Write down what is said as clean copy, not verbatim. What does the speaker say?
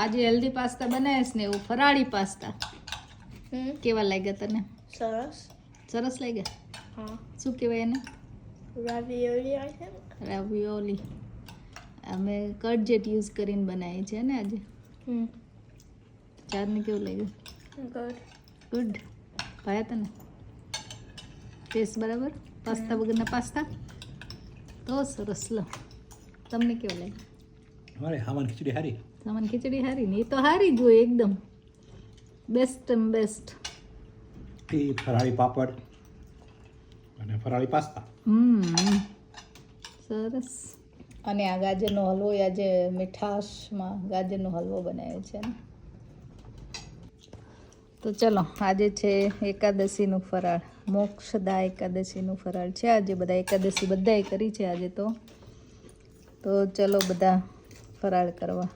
આજે healthy pasta બનાવ્યા ને એવું ફરાળી પાસ્તા કેવા લાગ્યા તને? સરસ લાગ્યા. હા. શું કહેવાય એને? રાવિયોલી આઈ થિંક. રાવિયોલી. અમે કટજેટ યુઝ કરીને બનાવી છે ને આજે. ચારને કેવું લાગ્યું? ગુડ. ભાયા તને ટેસ્ટ બરાબર? પાસ્તા વગરના પાસ્તા તો સરસ. લો તમને કેવું લાગ્યું? અમારે સામાન ખીચડી હારી. સામાન ખીચડી હારી ને? એ તો હારી જ હોય એકદમ બેસ્ટ બેસ્ટ. ફરાળી પાપડ અને ફરાળી પાસ્તા. સરસ. અને આ ગાજરનો હલવો આજે મીઠાશમાં ગાજરનો હલવો બનાવ્યો છે ને. તો ચલો આજે છે એકાદશીનું ફરાળ, મોક્ષદા એકાદશીનું ફરાળ છે આજે. બધા એકાદશી બધાએ કરી છે આજે. તો ચલો બધા ફરાળ કરવા.